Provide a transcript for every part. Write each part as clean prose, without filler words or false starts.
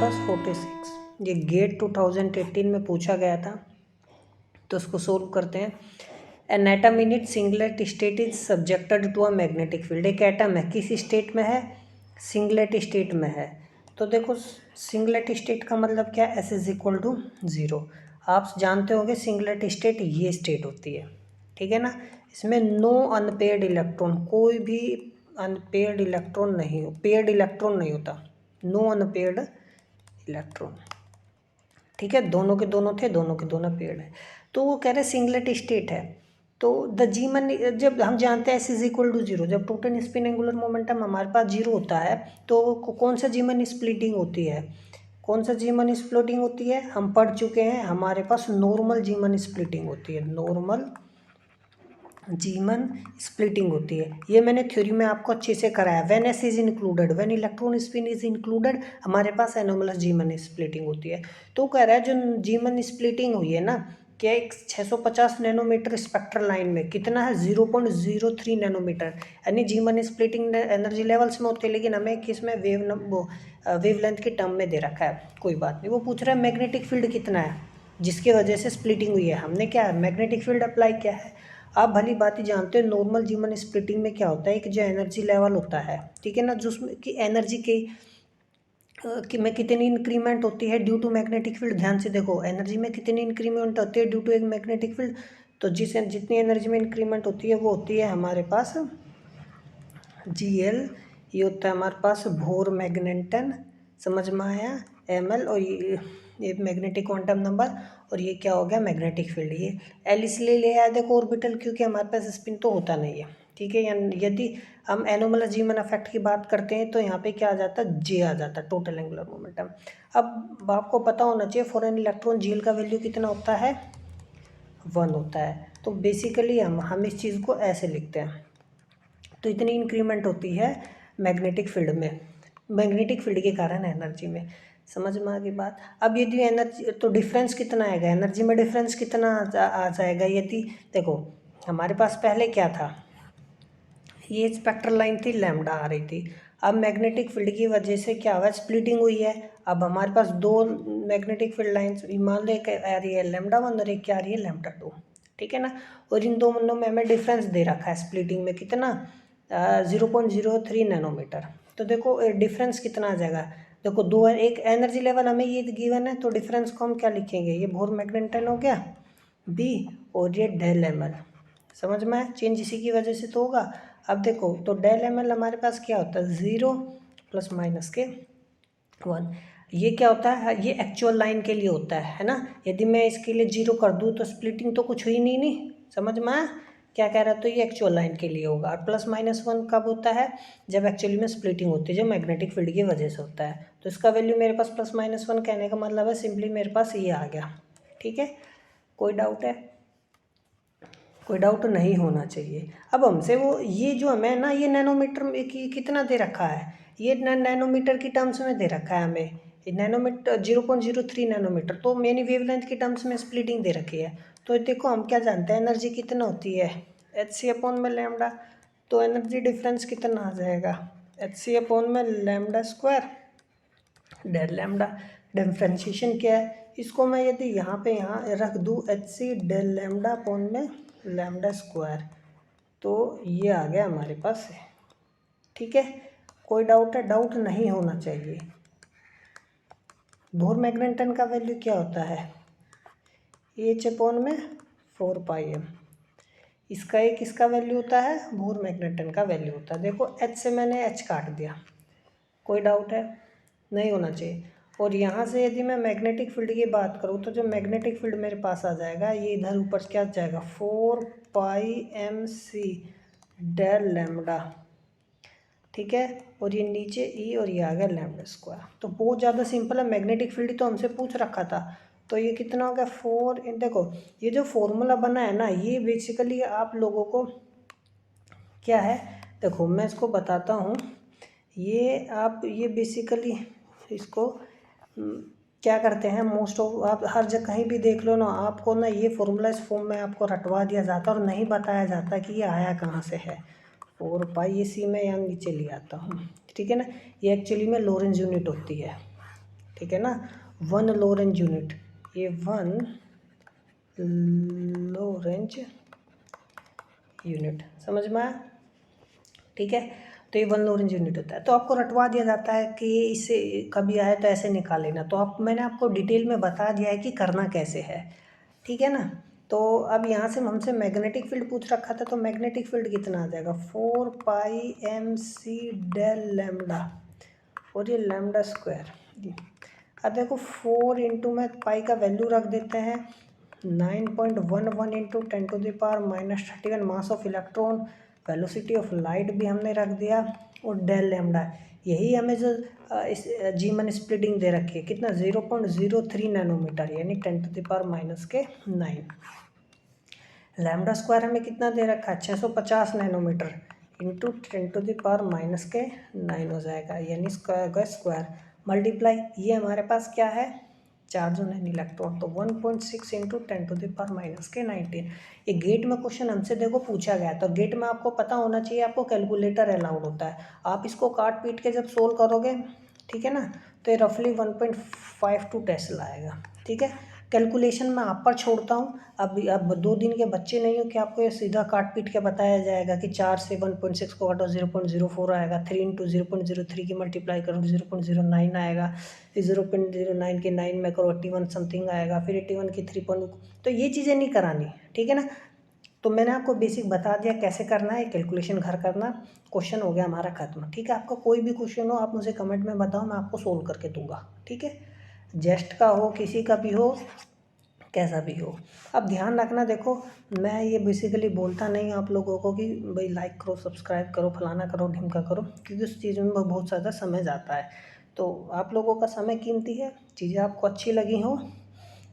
Plus 46। ये gate 2018 में पूछा गया था, तो उसको सोल्व करते हैं। An atom in it singlet state is subjected to a magnetic field. एक एटम है, किस स्टेट में है? सिंगलेट स्टेट में है। तो देखो सिंगलेट स्टेट का मतलब क्या है? S is equal to 0। आप जानते होंगे सिंगलेट स्टेट ये स्टेट होती है, ठीक है ना। इसमें नो अनपेयर्ड इलेक्ट्रॉन, कोई भी अनपेयर्ड इलेक्ट्रॉन नहीं हो, पेयर्ड इलेक्ट्रॉन नहीं होता, नो अनपेयर्ड इलेक्ट्रॉन, ठीक है। दोनों के दोनों थे, दोनों के दोनों पेयर्ड है। तो वो कह रहे सिंगलेट स्टेट है। तो द जीमन, जब हम जानते हैं एस इज इक्वल टू 0, जब टोटल स्पिन एंगुलर मोमेंटम हमारे पास 0 होता है तो कौन सा जीमन स्प्लिटिंग होती है? कौन सा जीमन स्प्लिटिंग होती है? हम पढ़ चुके हैं, हमारे पास नॉर्मल जीमन स्प्लिटिंग होती है, नॉर्मल जीमन स्प्लिटिंग होती है। ये मैंने थ्योरी में आपको अच्छे से कराया। When S is included, when electron spin is included, हमारे पास एनोमलस जीमन स्प्लिटिंग होती है। तो कह रहा है जो जीमन स्प्लिटिंग हुई है ना, क्या एक 650 नैनोमीटर स्पेक्ट्रल लाइन में कितना है? 0.03 नैनोमीटर, यानी जीमन स्प्लिटिंग एनर्जी लेवल्स में होती है, लेकिन हमें किस में वेव लेंथ के टर्म में दे रखा है। कोई बात नहीं। वो पूछ रहा है मैग्नेटिक फील्ड कितना है जिसकी वजह से स्प्लिटिंग हुई है। हमने क्या मैग्नेटिक फील्ड अप्लाई किया है। आप भली बात ही जानते हो नॉर्मल जीमन स्प्लिटिंग में क्या होता है, एक जो एनर्जी लेवल होता है, ठीक है ना, जिसमें कि एनर्जी कि में कितनी इंक्रीमेंट होती है ड्यू टू मैग्नेटिक फील्ड। ध्यान से देखो, एनर्जी में कितनी इंक्रीमेंट होती है ड्यू टू एक मैग्नेटिक फील्ड। तो जितनी एनर्जी में इंक्रीमेंट होती है वो होती है हमारे पास GL, ये होता है हमारे पास बोर मैग्नेटन, समझ में आया, ML, और ये मैग्नेटिक क्वांटम नंबर, और ये क्या हो गया? Magnetic field. ये L इसलिए ले आया देखो ऑर्बिटल, क्योंकि हमारे पास स्पिन तो होता नहीं है, ठीक है। यदि हम एनोमलस जीमन इफेक्ट की बात करते हैं तो यहाँ पे क्या आ जाता है? J आ जाता है, टोटल एंगुलर मोमेंटम। अब आपको पता होना चाहिए फॉर एन इलेक्ट्रॉन GL का वैल्यू कितना होता है? 1 होता है। तो बेसिकली हम इस चीज़ को ऐसे लिखते हैं। तो इतनी इंक्रीमेंट होती है मैग्नेटिक फील्ड में, मैग्नेटिक फील्ड के कारण एनर्जी में। समझ में आ गई बात। अब यदि एनर्जी, तो डिफरेंस कितना आएगा एनर्जी में? डिफरेंस कितना आ जाएगा? यदि देखो हमारे पास पहले क्या था, ये स्पेक्ट्रल लाइन थी, लैम्डा आ रही थी। अब मैग्नेटिक फील्ड की वजह से क्या हुआ? स्प्लिटिंग हुई है। अब हमारे पास दो मैग्नेटिक फील्ड लाइन्स, मान लो एक आ रही है λ1 और एक क्या आ रही है λ2, ठीक है ना। और इन दोनों में हमें डिफरेंस दे रखा है स्प्लिटिंग में कितना? 0.03 नैनोमीटर। तो देखो डिफरेंस कितना आ जाएगा? देखो दो, एक एनर्जी लेवल हमें ये गिवन है, तो डिफरेंस को हम क्या लिखेंगे? ये बोर मैग्नेटन हो गया B, और ये डेल ml। समझ में आया? चेंज इसी की वजह से तो होगा। अब देखो तो डेल ml हमारे पास क्या होता है? 0 प्लस माइनस के 1। ये क्या होता है? ये एक्चुअल लाइन के लिए होता है ना। यदि मैं इसके लिए 0 कर दूँ तो स्प्लिटिंग तो कुछ हुई नहीं, समझ में आया क्या कह रहा है? तो ये एक्चुअल लाइन के लिए होगा। और प्लस माइनस 1 कब होता है? जब एक्चुअली में स्प्लिटिंग होती है, जो मैग्नेटिक फील्ड की वजह से होता है। तो इसका वैल्यू मेरे पास प्लस माइनस 1, कहने का मतलब है सिंपली मेरे पास ये आ गया, ठीक है। कोई डाउट है? कोई डाउट नहीं होना चाहिए। अब हमसे वो ये जो हमें ना, ये नैनोमीटर में कितना दे रखा है? ये नैनोमीटर की टर्म्स में दे रखा है हमें, नैनोमीटर 0.03 नैनोमीटर। तो मेरी वेवलेंथ की टर्म्स में स्प्लिटिंग दे रखी है। तो देखो हम क्या जानते हैं एनर्जी कितना होती है? hc/λ। तो एनर्जी डिफरेंस कितना आ जाएगा? hc/λ² del lambda. डिफ्रेंशिएशन क्या है? इसको मैं यदि यहाँ पे यहाँ रख दूँ HC डेल λ/λ², तो ये आ गया हमारे पास, ठीक है। कोई डाउट है? डाउट नहीं होना चाहिए। बोर मैग्नेटन का वैल्यू क्या होता है? H/4πm। इसका एक इसका वैल्यू होता है, बोर मैग्नेटन का वैल्यू होता है। देखो H से मैंने H काट दिया। कोई डाउट है? नहीं होना चाहिए। और यहाँ से यदि मैं मैग्नेटिक फील्ड की बात करूँ तो जो मैग्नेटिक फील्ड मेरे पास आ जाएगा, ये इधर ऊपर क्या जाएगा? 4πmc डेल लैम्डा, ठीक है। और ये नीचे E, और ये आ गया λ²। तो बहुत ज़्यादा सिंपल है। मैग्नेटिक फील्ड तो हमसे पूछ रखा था। तो ये कितना हो गया? 4। देखो ये जो फॉर्मूला बना है ना, ये बेसिकली आप लोगों को क्या है, देखो मैं इसको बताता हूँ। ये बेसिकली इसको क्या करते हैं, मोस्ट ऑफ आप हर जगह कहीं भी देख लो ना, आपको ना ये फॉर्मूला इस फॉर्म में आपको रटवा दिया जाता है और नहीं बताया जाता कि ये आया कहाँ से है। 4π, ये सी मैं यहाँ नीचे ले आता हूँ, ठीक है ना। ये एक्चुअली में लॉरेंज यूनिट होती है, ठीक है ना। 1 लोरेंज यूनिट, ये 1 लोरेंज यूनिट, समझ में आया, ठीक है। तो ये 1 लोरेंज यूनिट होता है। तो आपको रटवा दिया जाता है कि इससे कभी आए तो ऐसे निकाल लेना। तो आप मैंने आपको डिटेल में बता दिया है कि करना कैसे है, ठीक है ना। तो अब यहाँ से हमसे मैग्नेटिक फील्ड पूछ रखा था, तो मैग्नेटिक फील्ड कितना आ जाएगा 4 पाई एम सी डेल लैम्डा, और ये लैम्डा स्क्वायर। अब देखो 4 इंटू में पाई का वैल्यू रख देते हैं 9.11 into 10⁻⁻31 mass of electron, velocity of light भी हमने रख दिया, और डेल लैम्डा, यही हमें जो इस जीमन स्प्लिटिंग दे रखी है कितना 0.03 नैनोमीटर, यानी 10⁻⁻9। लैम्डा स्क्वायर हमें कितना दे रखा है 650 नैनोमीटर इंटू 10⁻⁹ हो जाएगा, यानी स्क्वायर का स्क्वायर मल्टीप्लाई, ये हमारे पास क्या है चार्ज ऑन एन इलेक्ट्रॉन, तो 1.6 इंटू 10⁻⁻19। ये गेट में क्वेश्चन हमसे देखो पूछा गया, तो गेट में आपको पता होना चाहिए, आपको कैलकुलेटर अलाउड होता है, आप इसको काट पीट के जब सोल्व करोगे, ठीक है ना, तो ये रफली 1.52 टेस्ला आएगा, ठीक है। कैलकुलेशन मैं आप पर छोड़ता हूँ, अब 2 दिन के बच्चे नहीं हो कि आपको ये सीधा काट पीट के बताया जाएगा कि 4 से 1.6 को काटो 0.04 आएगा, 3 इंटू 0.03 की मल्टीप्लाई करो 0.09 आएगा, फिर 0.09 के 9 में करो 81 समथिंग आएगा, फिर 81 की 3. तो ये चीज़ें नहीं करानी, ठीक है ना। तो मैंने आपको बेसिक बता दिया कैसे करना है, कैलकुलेशन घर करना, क्वेश्चन हो गया हमारा खत्म, ठीक है। आपका कोई भी क्वेश्चन हो आप मुझे कमेंट में बताओ, मैं आपको सोल्व करके दूंगा, ठीक है। जेस्ट का हो, किसी का भी हो, कैसा भी हो। अब ध्यान रखना, देखो मैं ये बेसिकली बोलता नहीं आप लोगों को कि भाई लाइक करो, सब्सक्राइब करो, फलाना करो, ढिमका करो, क्योंकि उस चीज़ में बहुत ज़्यादा समय जाता है। तो आप लोगों का समय कीमती है, चीज़ें आपको अच्छी लगी हो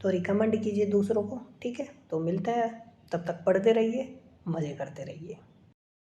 तो रिकमेंड कीजिए दूसरों को, ठीक है। तो मिलते हैं, तब तक पढ़ते रहिए, मज़े करते रहिए।